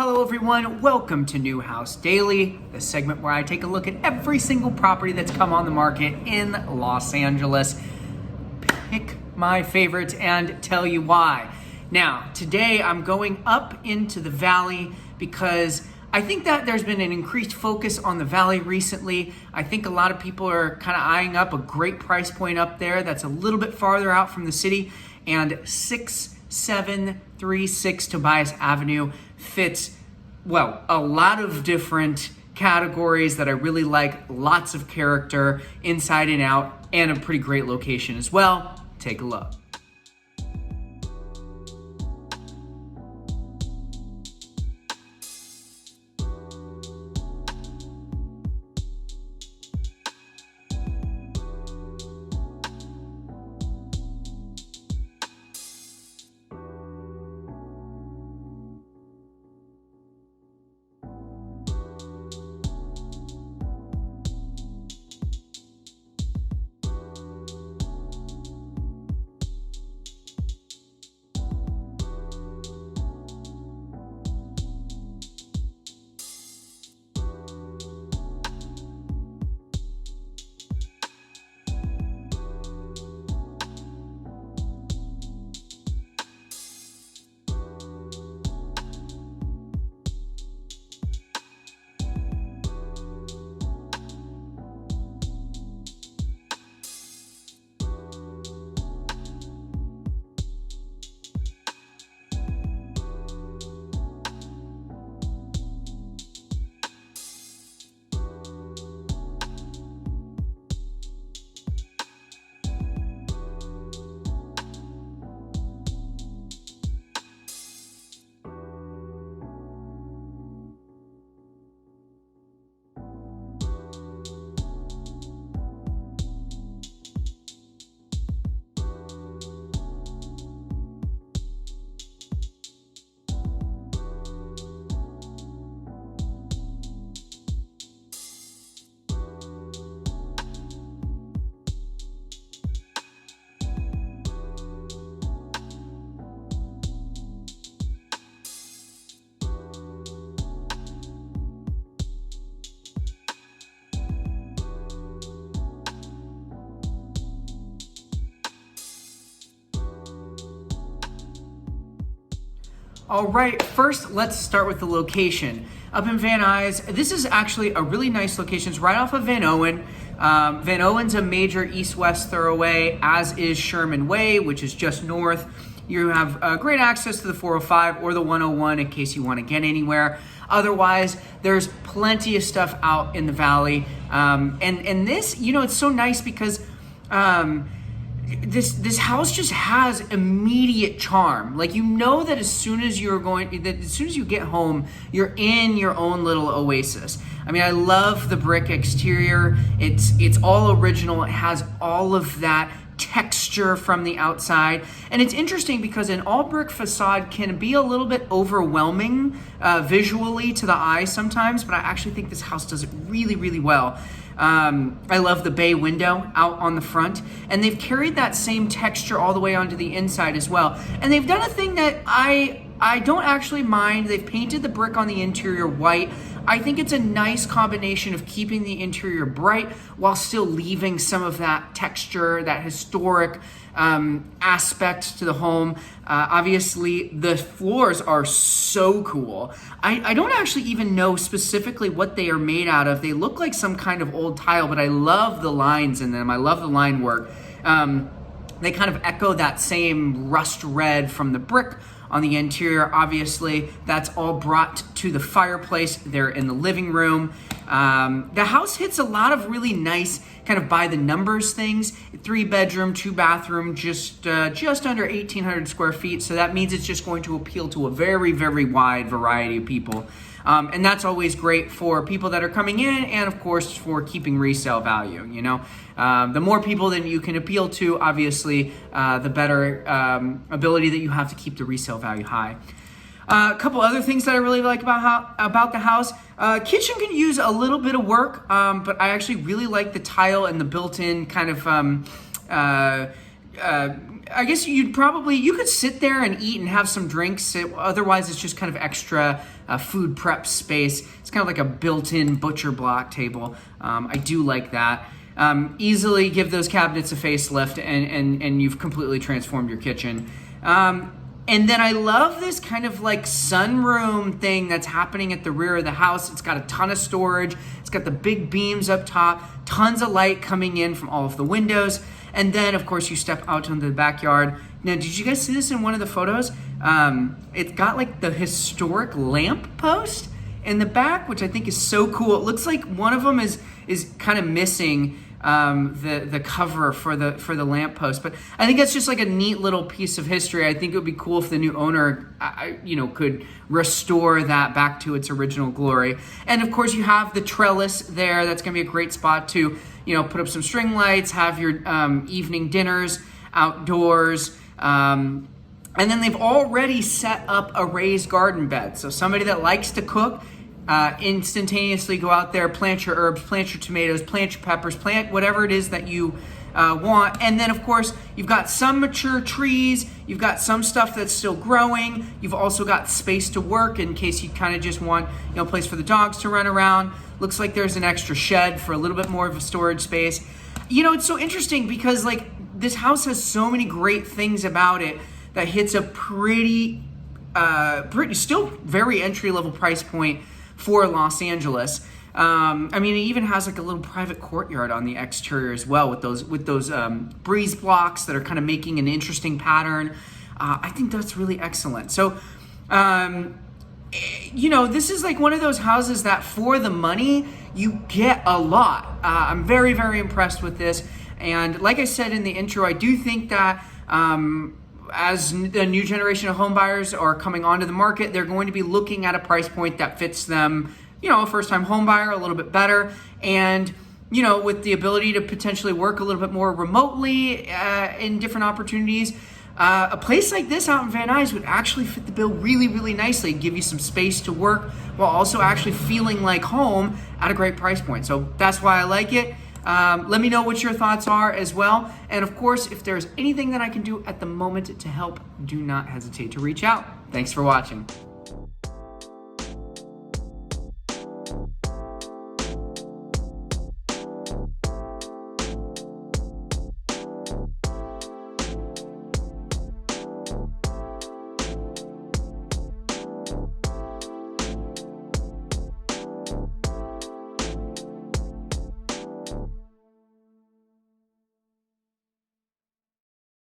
Hello everyone, welcome to New House Daily, the segment where I take a look at every single property that's come on the market in Los Angeles, pick my favorites and tell you why. Now, today I'm going up into the valley because I think that there's been an increased focus on the valley recently. I think a lot of people are kind of eyeing up a great price point up there that's a little bit farther out from the city, and 6736 Tobias Avenue fits, well, a lot of different categories that I really like, lots of character inside and out, and a pretty great location as well. Take a look. All right, first let's start with the location. Up in Van Nuys, this is actually a really nice location. It's right off of Van Owen. Van Owen's a major east-west thoroughway, as is Sherman Way, which is just north. You have great access to the 405 or the 101 in case you want to get anywhere. Otherwise, there's plenty of stuff out in the valley. And this, you know, it's so nice because this house just has immediate charm. Like, you know that as soon as you get home, you're in your own little oasis. I mean, I love the brick exterior. It's all original. It has all of that texture from the outside. And it's interesting because an all brick facade can be a little bit overwhelming visually to the eye sometimes, but I actually think this house does it really, really well. I love the bay window out on the front, and they've carried that same texture all the way onto the inside as well. And they've done a thing that I don't actually mind. They've painted the brick on the interior white. I think it's a nice combination of keeping the interior bright while still leaving some of that texture, that historic aspect to the home. Obviously, the floors are so cool. I don't actually even know specifically what they are made out of. They look like some kind of old tile, but I love the lines in them. I love the line work. They kind of echo that same rust red from the brick on the interior. Obviously, that's all brought to the fireplace there in the living room. The house hits a lot of really nice kind of by the numbers things. 3-bedroom, 2-bathroom, just under 1,800 square feet. So that means it's just going to appeal to a very, very wide variety of people. And that's always great for people that are coming in, and of course for keeping resale value. You know, the more people that you can appeal to, obviously, the better ability that you have to keep the resale value high. A couple other things that I really like about the house. Kitchen can use a little bit of work, but I actually really like the tile and the built-in kind of I guess you could sit there and eat and have some drinks. Otherwise, it's just kind of extra food prep space. It's kind of like a built-in butcher block table. I do like that. Easily give those cabinets a facelift, and you've completely transformed your kitchen. And then I love this kind of like sunroom thing that's happening at the rear of the house. It's got a ton of storage. It's got the big beams up top, tons of light coming in from all of the windows. And then, of course, you step out into the backyard. Now, did you guys see this in one of the photos? It's got like the historic lamp post in the back, which I think is so cool. It looks like one of them is kind of missing the cover for the lamp post, but I think that's just like a neat little piece of history. I think it would be cool if the new owner, could restore that back to its original glory. And of course, you have the trellis there. That's going to be a great spot to, put up some string lights, have your evening dinners outdoors. And then they've already set up a raised garden bed. So somebody that likes to cook, instantaneously go out there, plant your herbs, plant your tomatoes, plant your peppers, plant whatever it is that you want. And then, of course, you've got some mature trees. You've got some stuff that's still growing. You've also got space to work in case you kind of just want, a place for the dogs to run around. Looks like there's an extra shed for a little bit more of a storage space. It's so interesting because like this house has so many great things about it that hits a pretty still very entry-level price point for Los Angeles. It even has like a little private courtyard on the exterior as well with those breeze blocks that are kind of making an interesting pattern. I think that's really excellent. So, this is like one of those houses that for the money, you get a lot. I'm very, very impressed with this. And like I said in the intro, I do think that as the new generation of home buyers are coming onto the market, they're going to be looking at a price point that fits them, a first-time home buyer a little bit better. And, with the ability to potentially work a little bit more remotely in different opportunities, a place like this out in Van Nuys would actually fit the bill really, really nicely, give you some space to work while also actually feeling like home at a great price point. So that's why I like it. Let me know what your thoughts are as well. And of course, if there's anything that I can do at the moment to help, do not hesitate to reach out. Thanks for watching.